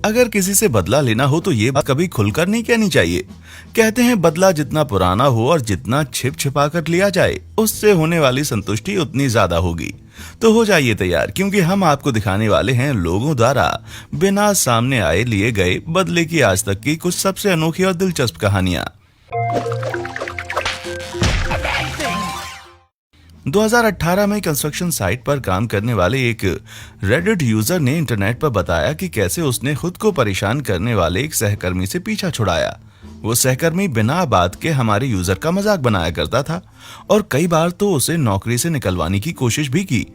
अगर किसी से बदला लेना हो तो ये बात कभी खुलकर नहीं कहनी चाहिए। कहते हैं बदला जितना पुराना हो और जितना छिप छिपा कर लिया जाए, उससे होने वाली संतुष्टि उतनी ज्यादा होगी। तो हो जाइए तैयार, क्योंकि हम आपको दिखाने वाले हैं लोगों द्वारा बिना सामने आए लिए गए बदले की आज तक की कुछ सबसे अनोखी और दिलचस्प कहानियां। 2018 में कंस्ट्रक्शन साइट पर काम करने वाले एक रेडिट यूजर ने इंटरनेट पर बताया कि कैसे उसने खुद को परेशान करने वाले एक सहकर्मी से पीछा छुड़ाया। वो सहकर्मी बिना बात के हमारे यूजर का मजाक बनाया करता था और कई बार तो उसे नौकरी से निकलवाने की कोशिश भी की।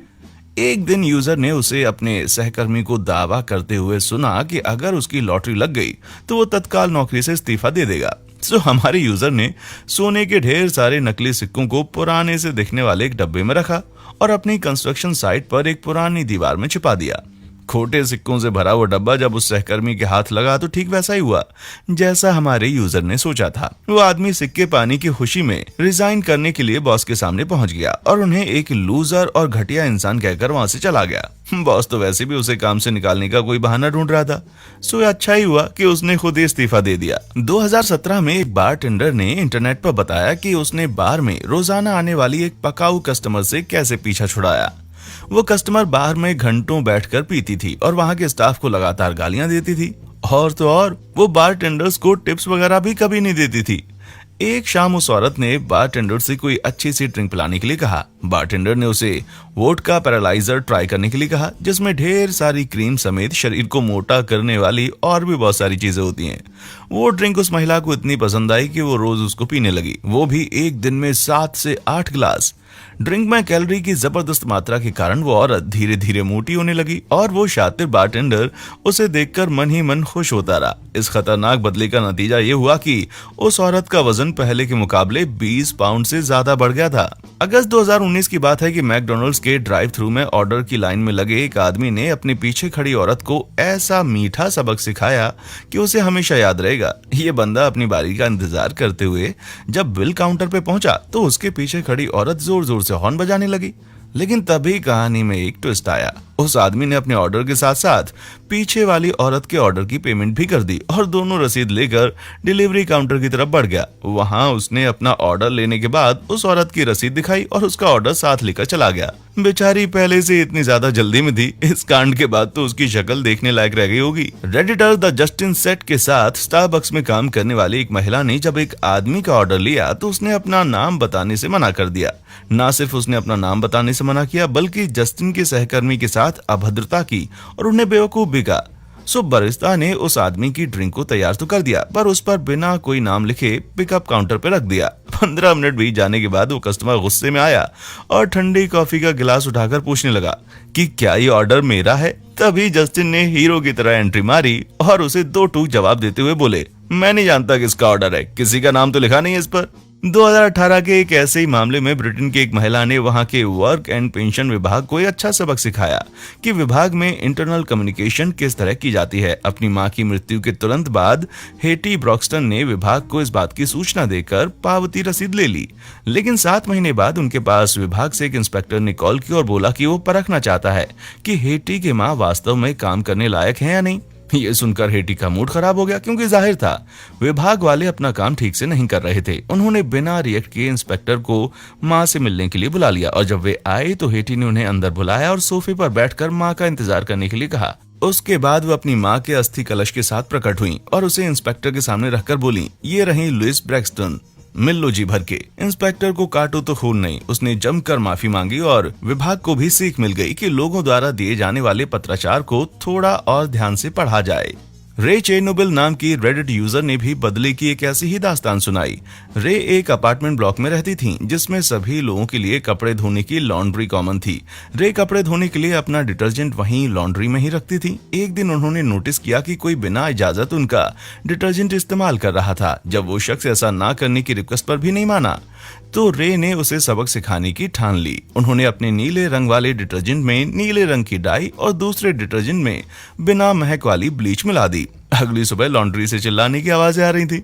एक दिन यूजर ने उसे अपने सहकर्मी को दावा करते हुए सुना कि अगर उसकी लॉटरी लग गई तो वो तत्काल नौकरी से इस्तीफा दे देगा। तो हमारे यूजर ने सोने के ढेर सारे नकली सिक्कों को पुराने से दिखने वाले एक डब्बे में रखा और अपनी कंस्ट्रक्शन साइट पर एक पुरानी दीवार में छिपा दिया। खोटे सिक्कों से भरा वो डब्बा जब उस सहकर्मी के हाथ लगा तो ठीक वैसा ही हुआ जैसा हमारे यूजर ने सोचा था। वो आदमी सिक्के पाने की खुशी में रिजाइन करने के लिए बॉस के सामने पहुंच गया और उन्हें एक लूजर और घटिया इंसान कहकर वहां से चला गया। बॉस तो वैसे भी उसे काम से निकालने का कोई बहाना ढूंढ रहा था, सो अच्छा ही हुआ कि उसने खुद ही इस्तीफा दे दिया। 2017 में एक बारटेंडर ने इंटरनेट पर बताया कि उसने बार में रोजाना आने वाली एक पकाऊ कस्टमर से कैसे पीछा छुड़ाया। वो कस्टमर बार में घंटों बैठकर पीती थी और वहां के स्टाफ को लगातार गालियां देती थी, और तो और वो बारटेंडर्स को टिप्स वगैरह भी कभी नहीं देती थी। एक शाम उस औरत ने बारटेंडर से कोई अच्छी सी ड्रिंक पिलाने के लिए कहा। बारटेंडर ने उसे वोडका पैरालाइजर ट्राई करने के लिए कहा, जिसमें ढेर सारी क्रीम समेत शरीर को मोटा करने वाली और भी बहुत सारी चीजें होती हैं। वो ड्रिंक उस महिला को इतनी पसंद आई कि वो रोज उसको पीने लगी, वो भी एक दिन में 7 से 8 गिलास। ड्रिंक में कैलोरी की जबरदस्त मात्रा के कारण वो औरत धीरे धीरे मोटी होने लगी और वो शातिर बारटेंडर उसे देखकर मन ही मन खुश होता रहा। इस खतरनाक बदले का नतीजा ये हुआ कि उस औरत का वजन पहले के मुकाबले 20 पाउंड से ज्यादा बढ़ गया था। अगस्त 2019 की बात है कि मैकडॉनल्ड्स के ड्राइव थ्रू में ऑर्डर की लाइन में लगे एक आदमी ने अपने पीछे खड़ी औरत को ऐसा मीठा सबक सिखाया कि उसे हमेशा याद रहेगा। ये बंदा अपनी बारी का इंतजार करते हुए जब बिल काउंटर पे पहुंचा तो उसके पीछे खड़ी औरत जोर जोर से हॉर्न बजाने लगी। लेकिन तभी कहानी में एक ट्विस्ट आया। उस आदमी ने अपने ऑर्डर के साथ साथ पीछे वाली औरत के ऑर्डर की पेमेंट भी कर दी और दोनों रसीद लेकर डिलीवरी काउंटर की तरफ बढ़ गया। वहां उसने अपना ऑर्डर लेने के बाद उस औरत की रसीद दिखाई और उसका ऑर्डर साथ लेकर चला गया। बेचारी पहले से इतनी ज्यादा जल्दी में थी, इस कांड के बाद तो उसकी शक्ल देखने लायक रह गई होगी। रेडिटर द जस्टिन सेट के साथ स्टारबक्स में काम करने वाली एक महिला ने जब एक आदमी का ऑर्डर लिया तो उसने अपना नाम बताने से मना कर दिया। ना सिर्फ उसने अपना नाम बताने से मना किया, बल्कि जस्टिन के सहकर्मी के साथ अभद्रता की और उन्हें बेवकूफ भी कहा। सो बरिस्ता ने उस आदमी की ड्रिंक को तैयार तो कर दिया, पर उस पर बिना कोई नाम लिखे पिकअप काउंटर पर रख दिया। 15 मिनट बीत जाने के बाद वो कस्टमर गुस्से में आया और ठंडी कॉफी का गिलास उठाकर पूछने लगा कि क्या ये ऑर्डर मेरा है। तभी जस्टिन ने हीरो की तरह एंट्री मारी और उसे 2 टूक जवाब देते हुए बोले, मैं नहीं जानता किसका ऑर्डर है, किसी का नाम तो लिखा नहीं है इस पर। 2018 के एक ऐसे ही मामले में ब्रिटेन की एक महिला ने वहां के वर्क एंड पेंशन विभाग को एक अच्छा सबक सिखाया कि विभाग में इंटरनल कम्युनिकेशन किस तरह की जाती है। अपनी मां की मृत्यु के तुरंत बाद हेटी ब्रॉक्सटन ने विभाग को इस बात की सूचना देकर पावती रसीद ले ली, लेकिन 7 महीने बाद उनके पास विभाग से एक इंस्पेक्टर ने कॉल की और बोला कि वो परखना चाहता है कि हेटी के मां वास्तव में काम करने लायक है या नहीं। ये सुनकर हेटी का मूड खराब हो गया, क्योंकि जाहिर था विभाग वाले अपना काम ठीक से नहीं कर रहे थे। उन्होंने बिना रिएक्ट किए इंस्पेक्टर को मां से मिलने के लिए बुला लिया और जब वे आए तो हेटी ने उन्हें अंदर बुलाया और सोफे पर बैठकर मां का इंतजार करने के लिए कहा। उसके बाद वो अपनी मां के अस्थि कलश के साथ प्रकट हुई और उसे इंस्पेक्टर के सामने रखकर बोली, ये रही लुइस ब्रैक्सटन, मिल लो जी भर के। इंस्पेक्टर को काटो तो खून नहीं, उसने जमकर माफी मांगी और विभाग को भी सीख मिल गई कि लोगों द्वारा दिए जाने वाले पत्राचार को थोड़ा और ध्यान से पढ़ा जाए। रे चेरनोबिल नाम की रेडिट यूजर ने भी बदले की एक ऐसी ही दास्तान सुनाई। रे एक अपार्टमेंट ब्लॉक में रहती थी जिसमें सभी लोगों के लिए कपड़े धोने की लॉन्ड्री कॉमन थी। रे कपड़े धोने के लिए अपना डिटर्जेंट वहीं लॉन्ड्री में ही रखती थी। एक दिन उन्होंने नोटिस किया कि कोई बिना इजाजत उनका डिटर्जेंट इस्तेमाल कर रहा था। जब वो शख्स ऐसा ना करने की रिक्वेस्ट पर भी नहीं माना तो रे ने उसे सबक सिखाने की ठान ली। उन्होंने अपने नीले रंग वाले डिटर्जेंट में नीले रंग की डाई और दूसरे डिटर्जेंट में बिना महक वाली ब्लीच मिला दी। अगली सुबह लॉन्ड्री से चिल्लाने की आवाजें आ रही थी।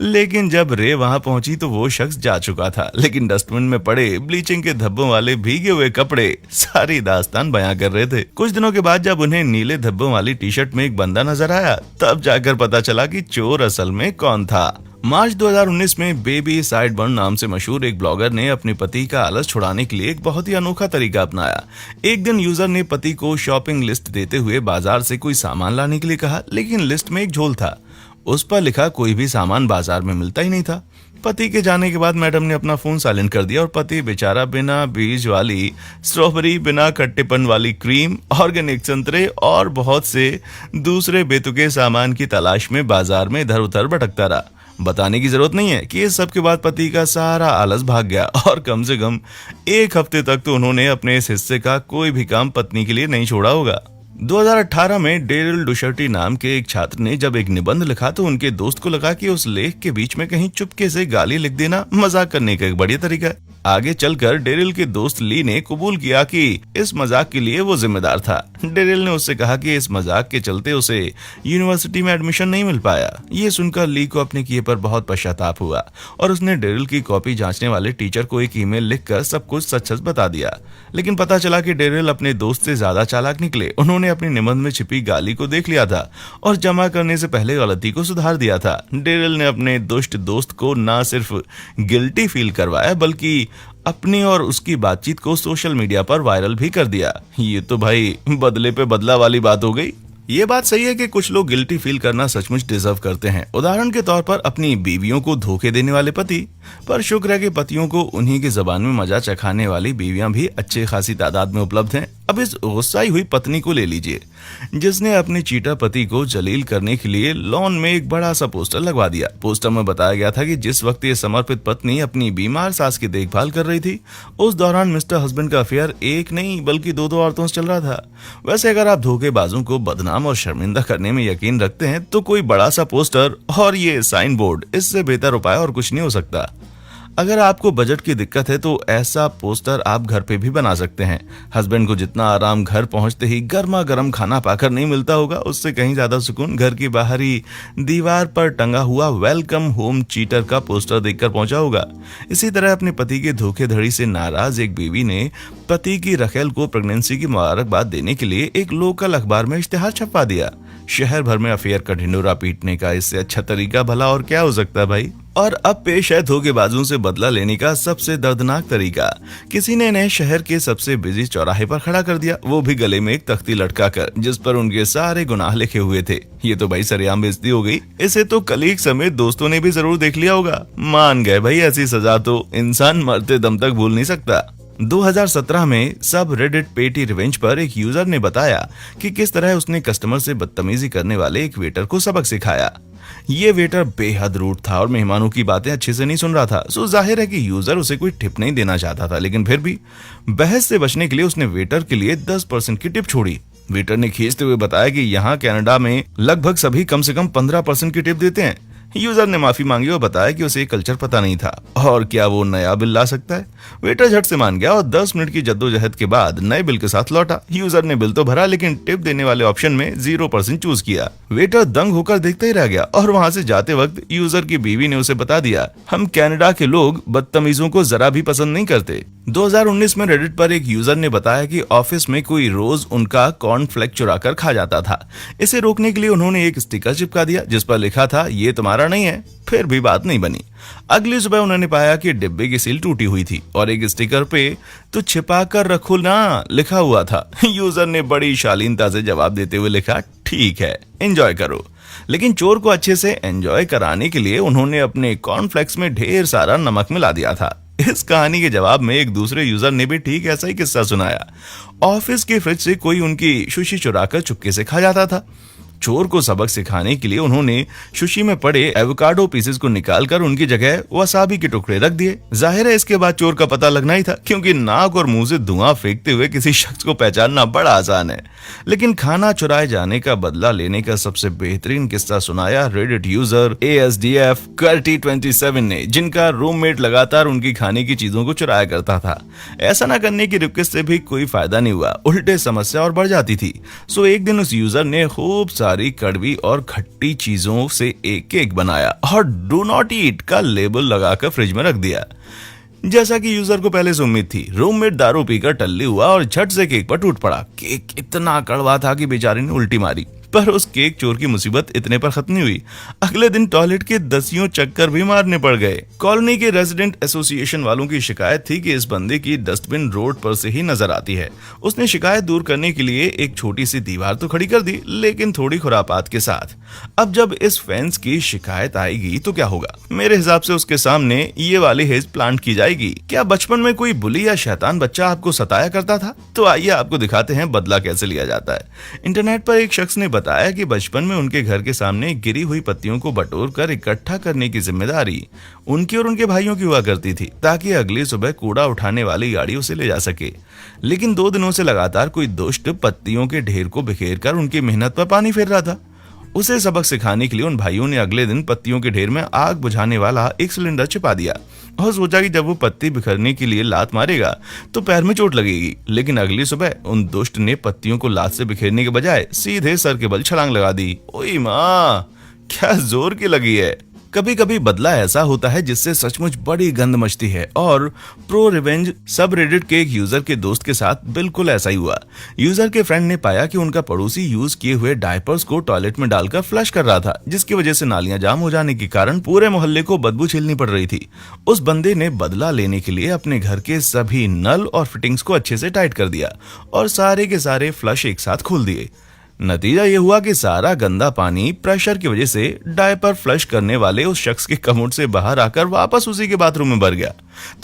लेकिन जब रे वहां पहुंची तो वो शख्स जा चुका था, लेकिन डस्टबिन में पड़े ब्लीचिंग के धब्बों वाले भीगे हुए कपड़े सारी दास्तान बयां कर रहे थे। कुछ दिनों के बाद जब उन्हें नीले धब्बों वाली टी शर्ट में एक बंदा नजर आया, तब जाकर पता चला कि चोर असल में कौन था। मार्च 2019 में बेबी साइडबर्न नाम से मशहूर एक ब्लॉगर ने अपने पति का आलस छुड़ाने के लिए एक बहुत ही अनोखा तरीका अपनाया। एक दिन यूजर ने पति को शॉपिंग लिस्ट देते हुए बाजार से कोई सामान लाने के लिए कहा, लेकिन लिस्ट में एक झोल था। उस पर लिखा कोई भी सामान बाजार में मिलता ही नहीं था। पति के जाने के बाद मैडम ने अपना फोन साइलेंट कर दिया और पति बेचारा बिना बीज वाली स्ट्रॉबेरी, बिना खट्टेपन वाली क्रीम, ऑर्गेनिक संतरे और बहुत से दूसरे बेतुके सामान की तलाश में बाजार में इधर उधर भटकता रहा। बताने की जरूरत नहीं है कि इस सब के बाद पति का सारा आलस भाग गया और कम से कम एक हफ्ते तक तो उन्होंने अपने इस हिस्से का कोई भी काम पत्नी के लिए नहीं छोड़ा होगा। 2018 में डेरिल डुशर्टी नाम के एक छात्र ने जब एक निबंध लिखा तो उनके दोस्त को लगा कि उस लेख के बीच में कहीं चुपके से गाली लिख देना मजाक करने का एक बढ़िया तरीका है। आगे चलकर डेरिल के दोस्त ली ने कबूल किया कि इस मजाक के लिए वो जिम्मेदार था। डेरिल ने उससे कहा कि इस मजाक के चलते उसे यूनिवर्सिटी में एडमिशन नहीं मिल पाया। ये सुनकर ली को अपने किए पर बहुत पश्चाताप हुआ और उसने डेरिल की कॉपी जांचने वाले टीचर को एक ईमेल लिखकर सब कुछ सच सच बता दिया। लेकिन पता चला कि डेरिल अपने दोस्त से ज्यादा चालाक निकले। उन्होंने अपने निबंध में छिपी गाली को देख लिया था और जमा करने से पहले गलती को सुधार दिया था। डेरिल ने अपने दुष्ट दोस्त को न सिर्फ गिल्टी फील करवाया बल्कि अपनी और उसकी बातचीत को सोशल मीडिया पर वायरल भी कर दिया। ये तो भाई बदले पे बदला वाली बात हो गई। ये बात सही है कि कुछ लोग गिल्टी फील करना सचमुच डिजर्व करते हैं। उदाहरण के तौर पर अपनी बीवियों को धोखे देने वाले पति, पर शुक्र है कि पतियों को उन्हीं की जबान में मजा चखाने वाली बीवियां भी अच्छे खासी तादाद में उपलब्ध हैं। अब इस गुस्साई हुई पत्नी को ले लीजिए जिसने अपने चीटा पति को जलील करने के लिए लॉन में एक बड़ा सा पोस्टर लगवा दिया। पोस्टर में बताया गया था कि जिस वक्त ये समर्पित पत्नी अपनी बीमार सास की देखभाल कर रही थी, उस दौरान मिस्टर हस्बैंड का अफेयर एक नहीं बल्कि दो औरतों से चल रहा था। वैसे अगर आप धोखेबाजों को बदनाम और शर्मिंदा करने में यकीन रखते हैं तो कोई बड़ा सा पोस्टर और ये साइन बोर्ड, इससे बेहतर उपाय और कुछ नहीं हो सकता। अगर आपको बजट की दिक्कत है तो ऐसा पोस्टर आप घर पे भी बना सकते हैं। हस्बैंड को जितना आराम घर पहुंचते ही गर्मा गर्म खाना पाकर नहीं मिलता होगा, उससे कहीं ज्यादा सुकून घर की बाहरी दीवार पर टंगा हुआ वेलकम होम चीटर का पोस्टर देखकर पहुंचा होगा। इसी तरह अपने पति के धोखेधड़ी से नाराज एक बीवी ने पति की रखेल को प्रेगनेंसी की मुबारकबाद देने के लिए एक लोकल अखबार में इश्तेहार छपवा दिया। शहर भर में अफेयर का ढिंडोरा पीटने का इससे अच्छा तरीका भला और क्या हो सकता है भाई। और अब पेश है धोखेबाजों से बदला लेने का सबसे दर्दनाक तरीका। किसी ने इन्हें शहर के सबसे बिजी चौराहे पर खड़ा कर दिया, वो भी गले में एक तख्ती लटकाकर जिस पर उनके सारे गुनाह लिखे हुए थे। ये तो भाई सरेआम बेइज्जती हो गई। इसे तो कलीग समेत दोस्तों ने भी जरूर देख लिया होगा। मान गए भाई, ऐसी सजा तो इंसान मरते दम तक भूल नहीं सकता। 2017 में सब रेडिट पेटी रिवेंज पर एक यूजर ने बताया कि किस तरह उसने कस्टमर से बदतमीजी करने वाले एक वेटर को सबक सिखाया। ये वेटर बेहद रूड था और मेहमानों की बातें अच्छे से नहीं सुन रहा था। सो जाहिर है कि यूजर उसे कोई टिप नहीं देना चाहता था, लेकिन फिर भी बहस से बचने के लिए उसने वेटर के लिए 10% की टिप छोड़ी। वेटर ने खींचते हुए बताया कि यहाँ कनाडा में लगभग सभी कम से कम 15% की टिप देते हैं। यूजर ने माफी मांगी और बताया कि उसे कल्चर पता नहीं था और क्या वो नया बिल ला सकता है। वेटर झट से मान गया और 10 मिनट की जद्दोजहद के बाद नए बिल के साथ लौटा। यूजर ने बिल तो भरा, लेकिन टिप देने वाले ऑप्शन में 0% चूज किया। वेटर दंग होकर देखता ही रह गया और वहां से जाते वक्त यूजर की बीवी ने उसे बता दिया, हम कनाडा के लोग बदतमीजों को जरा भी पसंद नहीं करते। 2019 में रेडिट पर एक यूजर ने बताया कि ऑफिस में कोई रोज उनका कॉर्नफ्लेक्स चुरा कर खा जाता था। इसे रोकने के लिए उन्होंने एक स्टिकर चिपका दिया जिस पर लिखा था, ये तुम्हारा नहीं है। फिर भी बात नहीं बनी। अगली सुबह उन्होंने पाया कि डिब्बे की सील टूटी हुई थी और एक स्टिकर पे तो छिपा कर रखो ना लिखा हुआ था। यूजर ने बड़ी शालीनता से जवाब देते हुए लिखा, ठीक है, एंजॉय करो। लेकिन चोर को अच्छे से एंजॉय कराने के लिए उन्होंने अपने कॉर्नफ्लेक्स में ढेर सारा नमक मिला दिया था। इस कहानी के जवाब में एक दूसरे यूजर ने भी ठीक ऐसा ही किस्सा सुनाया। ऑफिस के फ्रिज से कोई उनकी सुशी चुराकर चुपके से खा जाता था। चोर को सबक सिखाने के लिए उन्होंने सुशी में पड़े एवोकाडो पीसेस को निकालकर उनकी जगह वसाबी के टुकड़े रख दिए। जाहिर है इसके बाद चोर का पता लगना ही था, क्योंकि नाक और मुंह से धुआं फेंकते हुए किसी शख्स को पहचानना बड़ा आसान है। लेकिन खाना चुराए जाने का बदला लेने का सबसे बेहतरीन किस्सा सुनाया रेडिट यूजर ASDF Curty27 ने, जिनका रूममेट लगातार उनकी खाने की चीजों को चुराया करता था। ऐसा न करने की रिक्वेस्ट से भी कोई फायदा नहीं हुआ, उल्टे समस्या और बढ़ जाती थी। सो एक दिन उस यूजर ने खूब सारी कड़वी और खट्टी चीजों से एक केक बनाया और डू नॉट ईट का लेबल लगाकर फ्रिज में रख दिया। जैसा कि यूजर को पहले से उम्मीद थी, रूममेट दारू पीकर टल्ली हुआ और झट से केक पर टूट पड़ा। केक इतना कड़वा था कि बेचारे ने उल्टी मारी। पर उस केक चोर की मुसीबत इतने पर खत्म नहीं हुई। अगले दिन टॉयलेट के 10 चक्कर भी मारने पड़ गए। कॉलोनी के रेजिडेंट एसोसिएशन वालों की शिकायत थी कि इस बंदे की डस्टबिन रोड पर से ही नजर आती है। उसने शिकायत दूर करने के लिए एक छोटी सी दीवार तो खड़ी कर दी, लेकिन थोड़ी खुरापात के साथ। अब जब इस फैंस की शिकायत आएगी तो क्या होगा? मेरे हिसाब से उसके सामने ये वाली हेज प्लांट की जाएगी। क्या बचपन में कोई बुली या शैतान बच्चा आपको सताया करता था? तो आइए आपको दिखाते हैं बदला कैसे लिया जाता है। इंटरनेट पर एक शख्स ने बताया कि बचपन में उनके घर के सामने गिरी हुई पत्तियों को बटोर कर इकट्ठा करने की जिम्मेदारी उनकी और उनके भाइयों की हुआ करती थी, ताकि अगली सुबह कूड़ा उठाने वाली गाड़ी उसे ले जा सके। लेकिन 2 दिनों से लगातार कोई दुष्ट पत्तियों के ढेर को बिखेर कर उनकी मेहनत पर पानी फेर रहा था। उसे सबक सिखाने के लिए उन भाइयों ने अगले दिन पत्तियों के ढेर में आग बुझाने वाला एक सिलेंडर छिपा दिया और सोचा कि जब वो पत्ती बिखरने के लिए लात मारेगा तो पैर में चोट लगेगी। लेकिन अगली सुबह उन दुष्ट ने पत्तियों को लात से बिखेरने के बजाय सीधे सर के बल छलांग लगा दी। ओए माँ, क्या जोर की लगी है। कभी कभी बदला ऐसा होता है जिससे सचमुच बड़ी गंद मचती है, और प्रो रिवेंज सब रेडिट के एक यूजर के दोस्त के साथ बिल्कुल ऐसा ही हुआ। यूजर के फ्रेंड ने पाया कि उनका पड़ोसी यूज किए हुए डायपर्स को टॉयलेट में डालकर फ्लश कर रहा था, जिसकी वजह से नालियां जाम हो जाने के कारण पूरे मोहल्ले को बदबू झेलनी पड़ रही थी। उस बंदे ने बदला लेने के लिए अपने घर के सभी नल और फिटिंग्स को अच्छे से टाइट कर दिया और सारे के सारे फ्लश एक साथ खोल दिए। नतीजा ये हुआ कि सारा गंदा पानी प्रेशर की वजह से डायपर फ्लश करने वाले उस शख्स के कमोड से बाहर आकर वापस उसी के बाथरूम में भर गया।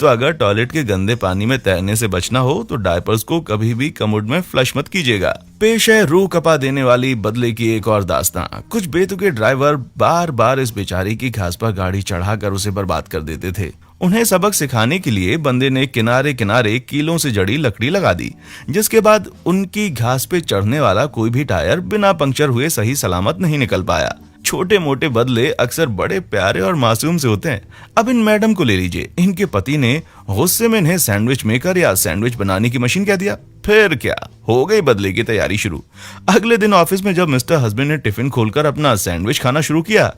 तो अगर टॉयलेट के गंदे पानी में तैरने से बचना हो तो डायपर्स को कभी भी कमोड में फ्लश मत कीजिएगा। पेश है रूह कपा देने वाली बदले की एक और दास्तां। कुछ बेतुके ड्राइवर बार बार इस बेचारी की घास पर गाड़ी चढ़ाकर उसे बर्बाद कर देते थे। उन्हें सबक सिखाने के लिए बंदे ने किनारे किनारे कीलों से जड़ी लकड़ी लगा दी, जिसके बाद उनकी घास पे चढ़ने वाला कोई भी टायर बिना पंक्चर हुए सही सलामत नहीं निकल पाया। छोटे मोटे बदले अक्सर बड़े प्यारे और मासूम से होते हैं। अब इन मैडम को ले लीजिए, इनके पति ने गुस्से में इन्हें सैंडविच मेकर या सैंडविच बनाने की मशीन कह दिया। फिर क्या, हो गई बदले की तैयारी शुरू। अगले दिन ऑफिस में जब मिस्टर हस्बैंड ने टिफिन खोलकर अपना सैंडविच खाना शुरू किया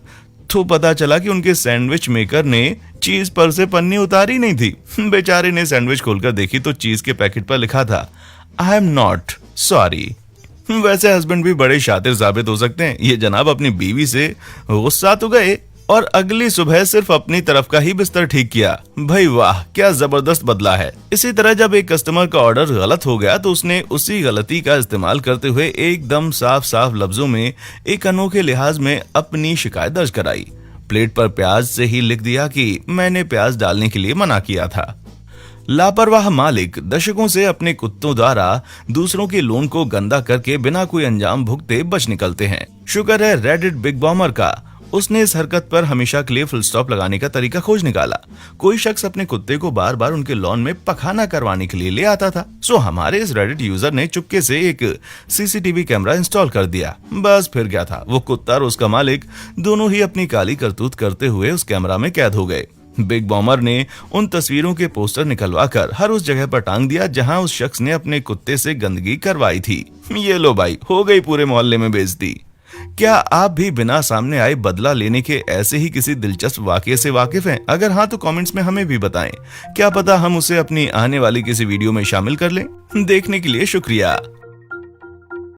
तो पता चला कि उनके सैंडविच मेकर ने चीज पर से पन्नी उतारी नहीं थी। बेचारे ने सैंडविच खोलकर देखी तो चीज के पैकेट पर लिखा था, आई एम नॉट सॉरी। वैसे हस्बैंड भी बड़े शातिर साबित हो सकते हैं। ये जनाब अपनी बीवी से गुस्सा तो गए और अगली सुबह सिर्फ अपनी तरफ का ही बिस्तर ठीक किया। भाई वाह, क्या जबरदस्त बदला है। इसी तरह जब एक कस्टमर का ऑर्डर गलत हो गया तो उसने उसी गलती का इस्तेमाल करते हुए एकदम साफ साफ लफ्जों में एक अनोखे लिहाज में अपनी शिकायत दर्ज कराई। प्लेट पर प्याज से ही लिख दिया कि मैंने प्याज डालने के लिए मना किया था। लापरवाह मालिक दशकों से अपने कुत्तों द्वारा दूसरों के लोन को गंदा करके बिना कोई अंजाम भुगते बच निकलते हैं। शुक्र है रेडिट बिग बॉमर का, उसने इस हरकत पर हमेशा के लिए फुल स्टॉप लगाने का तरीका खोज निकाला। कोई शख्स अपने कुत्ते को बार बार उनके लॉन में पखाना करवाने के लिए ले आता था। सो हमारे इस रेडिट यूजर ने चुपके से एक सीसीटीवी कैमरा इंस्टॉल कर दिया। बस फिर क्या था, वो कुत्ता और उसका मालिक दोनों ही अपनी काली करतूत करते हुए उस कैमरा में कैद हो गए। बिग बॉमर ने उन तस्वीरों के पोस्टर निकलवाकर हर उस जगह पर टांग दिया जहां उस शख्स ने अपने कुत्ते से गंदगी करवाई थी। ये लो भाई, हो गई पूरे मोहल्ले में बेइज्जती। क्या आप भी बिना सामने आए बदला लेने के ऐसे ही किसी दिलचस्प वाकये से वाकिफ हैं? अगर हाँ तो कमेंट्स में हमें भी बताएं। क्या पता हम उसे अपनी आने वाली किसी वीडियो में शामिल कर लें। देखने के लिए शुक्रिया।